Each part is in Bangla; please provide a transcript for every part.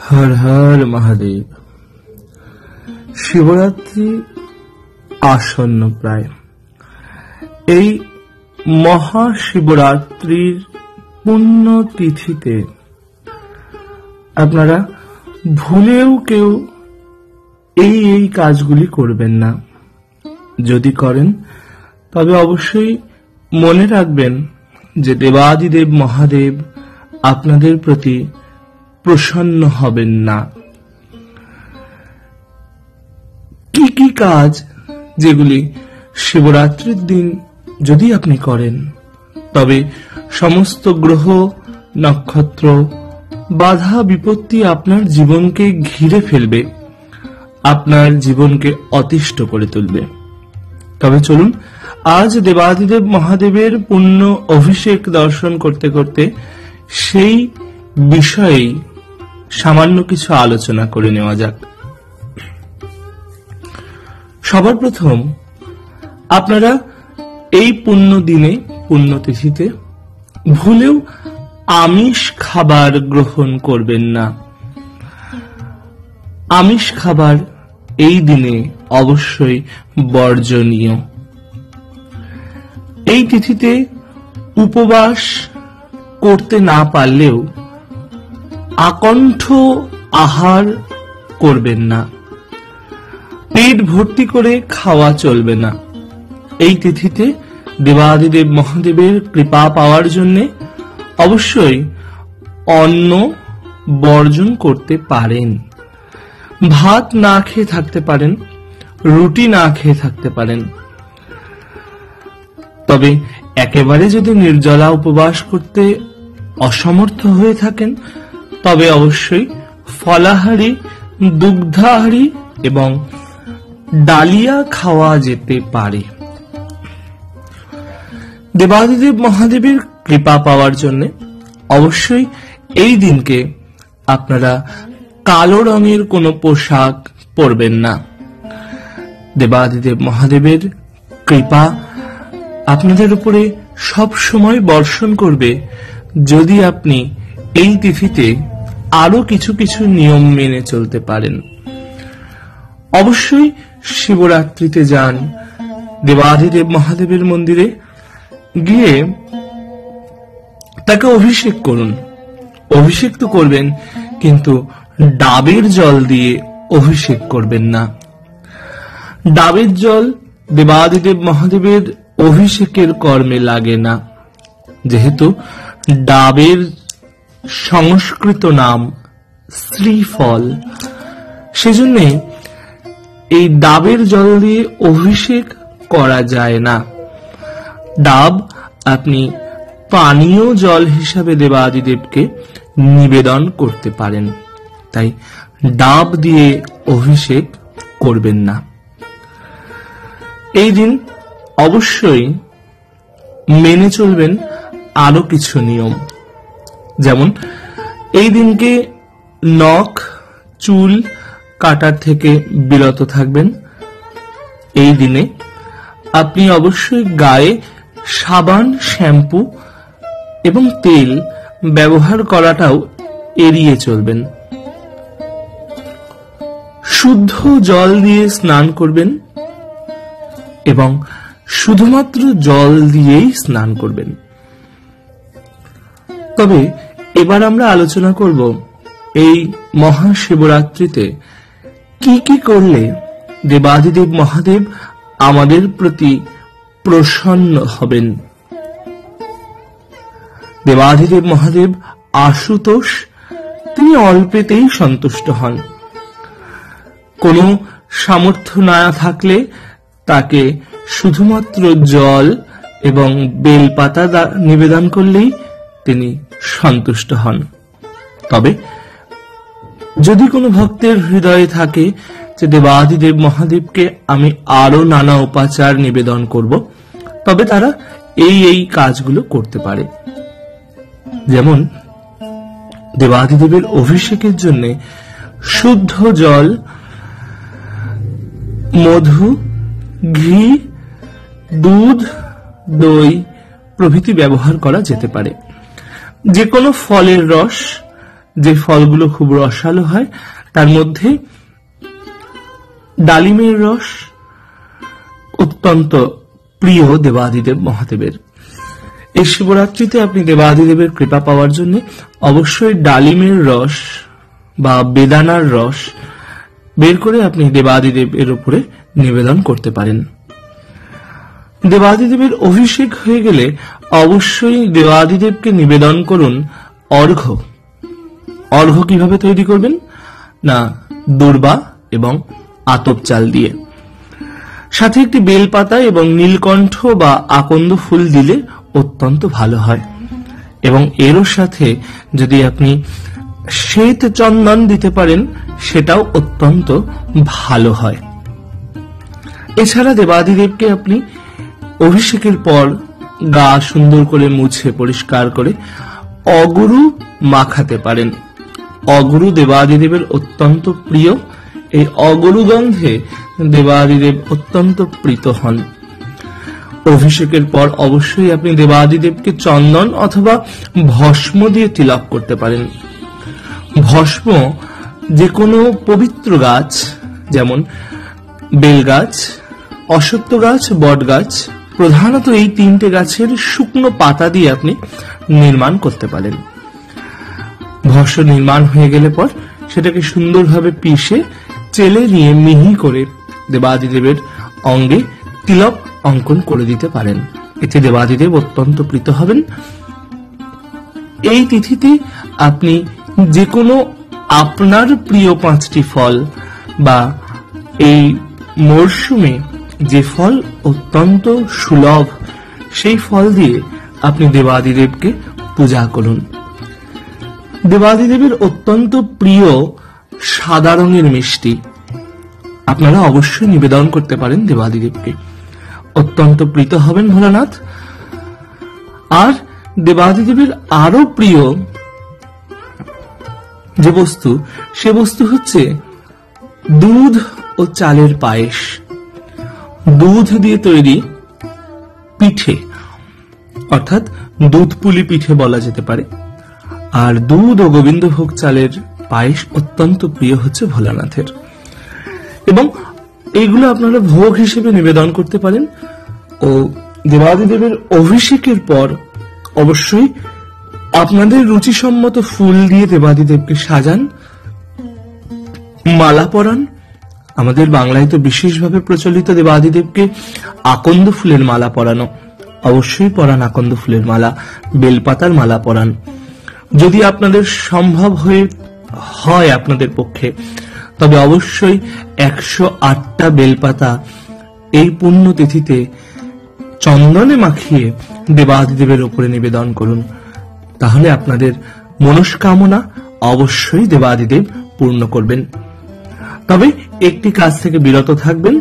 হর হর মহাদেব। শিবরাত্রি আসন্ন প্রায়। এই মহাশিবরাত্রির পুণ্য তিথিতে আপনারা ভুলেও কেউ এই কাজগুলি করবেন না। যদি করেন তবে অবশ্যই মনে রাখবেন যে দেবাদিদেব মহাদেব আপনাদের প্রতি প্রসন্ন হবেন না। কি কি কাজ যেগুলি শিবরাত্রির দিন যদি আপনি করেন তবে সমস্ত গ্রহ নক্ষত্র বাধা বিপত্তি আপনার জীবনকে ঘিরে ফেলবে, আপনার জীবনকে অতিষ্ঠ করে তুলবে। তবে চলুন আজ দেবাদিদেব মহাদেবের পুণ্য অভিষেক দর্শন করতে করতে সেই বিষয়েই সামান্য কিছু আলোচনা করে নেওয়া যাক। সবার প্রথম আপনারা এই পুণ্য দিনে পুণ্যতিথিতে ভুলেও আমিষ খাবার গ্রহণ করবেন না। আমিষ খাবার এই দিনে অবশ্যই বর্জনীয়। এই তিথিতে উপবাস করতে না পারলেও আকণ্ঠ আহার করবেন না। পেট ভর্তি করে খাওয়া চলবে না। এই তিথিতে দেবাদিদেব মহাদেবের কৃপা পাওয়ার জন্য অবশ্যই অন্ন বর্জন করতে পারেন। ভাত না খেয়ে থাকতে পারেন, রুটি না খেয়ে থাকতে পারেন। তবে একেবারে যদি নির্জলা উপবাস করতে অসমর্থ হয়ে থাকেন তবে অবশ্যই ফলাহারি, দুগ্ধাহারি এবং ডালিয়া খাওয়া যেতে পারে। দেবাদিদেব মহাদেবের কৃপা পাওয়ার জন্য অবশ্যই এই দিনকে আপনারা কালো রঙের কোনো পোশাক পরবেন না। দেবাদিদেব মহাদেবের কৃপা আপনাদের উপরে সব সময় বর্ষণ করবে যদি আপনি এই তিথিতে আরো কিছু কিছু নিয়ম মেনে চলতে পারেন। অবশ্যই শিবরাত্রিতে যান, দেবাদিদেব মহাদেবের মন্দিরে গিয়ে তাকে অভিষেক করুন। অভিষেক তো করবেন, কিন্তু ডাবের জল দিয়ে অভিষেক করবেন না। ডাবের জল দেবাদিদেব মহাদেবের অভিষেকের কর্মে লাগে না, যেহেতু ডাবের সংস্কৃত নাম শ্রীফল। সেজন্য এই ডাবের জল দিয়ে অভিষেক করা যায় না। ডাব আপনি পানীয় জল হিসাবে দেবাদিদেবকে নিবেদন করতে পারেন, তাই ডাব দিয়ে অভিষেক করবেন না। এই দিন অবশ্যই মেনে চলবেন আরো কিছু নিয়ম, যেমন এই দিনকে নখ চুল কাটার থেকে বিরত থাকবেন। এই দিনে আপনি অবশ্যই গায়ে সাবান, শ্যাম্পু এবং তেল ব্যবহার করাটাও এড়িয়ে চলবেন। শুদ্ধ জল দিয়ে স্নান করবেন এবং শুধুমাত্র জল দিয়েই স্নান করবেন। তবে এবার আমরা আলোচনা করব এই মহাশিবরাত্রিতে কি কি করলে দেবাদিদেব মহাদেব আমাদের প্রতি প্রসন্ন হবেন। দেবাদিদেব মহাদেব আশুতোষ, তিনি অল্পেতেই সন্তুষ্ট হন। কোনো সামর্থ্য না থাকলে তাকে শুধুমাত্র জল এবং বেলপাতা নিবেদন করলেই তিনি সন্তুষ্ট হন। তবে যদি কোনো ভক্তের হৃদয়ে থাকে যে দেবাদিদেব মহাদেবকে আমি আরো নানা উপাচার নিবেদন করব, তবে তারা এই কাজগুলো করতে পারে। যেমন দেবাদিদেবের অভিষেকের জন্য শুদ্ধ জল, মধু, ঘি, দুধ, দই প্রভৃতি ব্যবহার করা যেতে পারে। যে কোনো ফলের রস যে ফলগুলো খুব রসালো হয় তার মধ্যে ডালিমের রস অত্যন্ত প্রিয় দেবাদিদেব মহাদেবের। এই শিবরাত্রিতে আপনি দেবাদিদেবের কৃপা পাওয়ার জন্য অবশ্যই ডালিমের রস বা বেদানার রস বের করে আপনি দেবাদিদেবের উপরে নিবেদন করতে পারেন। দেবাদিদেবের অভিষেক হয়ে গেলে অবশ্যই দেবাদিদেবকে নিবেদন করুন অর্ঘ্য। অর্ঘ্য কিভাবে তৈরি করবেন না, দূর্বা এবং আতপ চাল দিয়ে, সাথে একটি বেলপাতা এবং নীলকণ্ঠ বা আকন্দ ফুল দিলে অত্যন্ত ভালো হয়। এবং এরও সাথে যদি আপনি শ্বেত চন্দন দিতে পারেন সেটাও অত্যন্ত ভালো হয়। এছাড়া দেবাদিদেবকে আপনি অভিষেকের পর গা সুন্দর করে মুছে পরিষ্কার করে অগুরু মাখাতে পারেন। অগুরু দেবাদিদেবের অত্যন্ত প্রিয়। এই অগুরু গন্ধে দেবাদিদেব অত্যন্ত প্রীত হন। অভিষেকের পর অবশ্যই আপনি দেবাদিদেবকে চন্দন অথবা ভস্ম দিয়ে তিলক করতে পারেন। ভস্ম যে কোনো পবিত্র গাছ, যেমন বেলগাছ, অশ্বত্থ গাছ, বট গাছ, প্রধানত এই তিনটে গাছের শুকনো পাতা দিয়ে আপনি নির্মাণ করতে পারেন। ভস্ম নির্মাণ হয়ে গেলে পর সেটাকে সুন্দরভাবে পিষে চেলে নিয়ে মিহি করে দেবাদিদেবের অঙ্গে তিলক অঙ্কন করে দিতে পারেন। এতে দেবাদিদেব অত্যন্ত প্রীত হবেন। এই তিথিতে আপনি যে কোনো আপনার প্রিয় 5টি ফল বা এই মরশুমে যে ফল অত্যন্ত সুলভ সেই ফল দিয়ে আপনি দেবাদিদেবকে পূজা করুন। দেবাদিদেবের অত্যন্ত প্রিয় সাদা রঙের মিষ্টি আপনারা অবশ্যই নিবেদন করতে পারেন দেবাদিদেবকে। অত্যন্ত প্রীত হবেন ভোলানাথ। আর দেবাদিদেবের আরো প্রিয় যে বস্তু, সে বস্তু হচ্ছে দুধ ও চালের পায়েস। দুধ দিয়ে তৈরি পিঠে, অর্থাৎ দুধ পুলি পিঠে বলা যেতে পারে। আর দুধ ও গোবিন্দভোগ চালের পায়েস অত্যন্ত প্রিয় হচ্ছে ভোলানাথের। এবং এইগুলো আপনারা ভোগ হিসেবে নিবেদন করতে পারেন। ও দেবাদিদেবের অভিষেকের পর অবশ্যই আপনাদের রুচিসম্মত ফুল দিয়ে দেবাদিদেবকে সাজান, মালা পরান। আমাদের বাংলায় তো বিশেষভাবে প্রচলিত দেবাদিদেবকে আকন্দ ফুলের মালা পরানো। অবশ্যই পরান আকন্দ ফুলের মালা, বেলপাতার মালা পরান। যদি আপনাদের সম্ভব হয় আপনাদের পক্ষে, তবে অবশ্যই 108টা বেলপাতা এই পুণ্য তিথিতে চন্দনে মাখিয়ে দেবাদিদেবের উপরে নিবেদন করুন। তাহলে আপনাদের মনস্কামনা অবশ্যই দেবাদিদেব পূর্ণ করবেন। তবে একটি কাজ থেকে বিরত থাকবেন,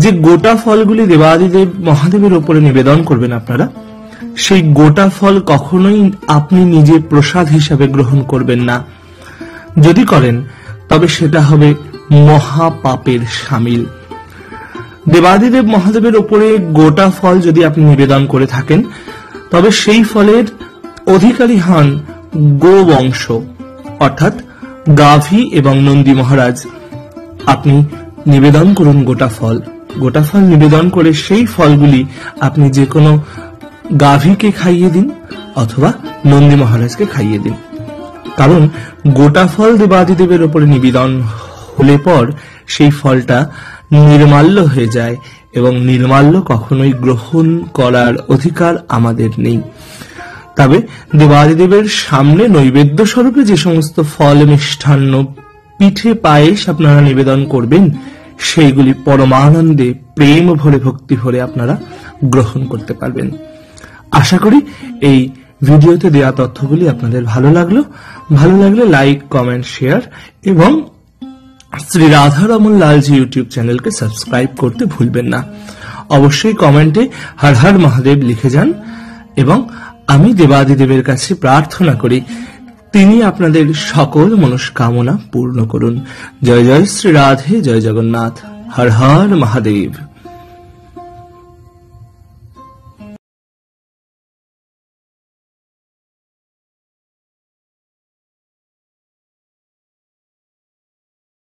যে গোটা ফলগুলি দেবাদিদেব মহাদেবের উপরে নিবেদন করবেন আপনারা, সেই গোটা ফল কখনোই আপনি নিজে প্রসাদ হিসাবে গ্রহণ করবেন না। যদি করেন তবে সেটা হবে মহাপাপের শামিল। দেবাদিদেব মহাদেবের উপরে গোটা ফল যদি আপনি নিবেদন করে থাকেন, তবে সেই ফলের অধিকারী হন গোবংশ, অর্থাৎ গাভী এবং নন্দী মহারাজ। আপনি নিবেদন করুন গোটা ফল। গোটা ফল নিবেদন করে সেই ফলগুলি আপনি যে কোনো গাভীকে খাইয়ে দিন অথবা নন্দী মহারাজকে খাইয়ে দিন। কারণ গোটা ফল দেবাদিদেবের উপরে নিবেদন হলে পর সেই ফলটা নির্মাল্য হয়ে যায়, এবং নির্মাল্য কখনোই গ্রহণ করার অধিকার আমাদের নেই। তবে দেবাদিদেবের সামনে নৈবেদ্য স্বরূপে যে সমস্ত ফল, মিষ্টান্ন, পিঠে, পায়েস আপনারা নিবেদন করবেন, সেইগুলি পরমানন্দে প্রেম ভরে, ভক্তি ভরে আপনারা গ্রহণ করতে পারবেন। আশা করি এই ভিডিওতে দেওয়া তথ্যগুলি আপনাদের ভালো লাগলো। ভালো লাগলে লাইক, কমেন্ট, শেয়ার এবং শ্রী রাধারমন লালজি ইউটিউব চ্যানেলকে সাবস্ক্রাইব করতে ভুলবেন না। অবশ্যই কমেন্টে হর হর মহাদেব লিখে যান, এবং আমি দেবাদিদেবের কাছে প্রার্থনা করি তিনি আপনাদের সকল মনস্কামনা পূর্ণ করুন। জয় জয় শ্রী রাধে, জয় জগন্নাথ, হর হর মহাদেব।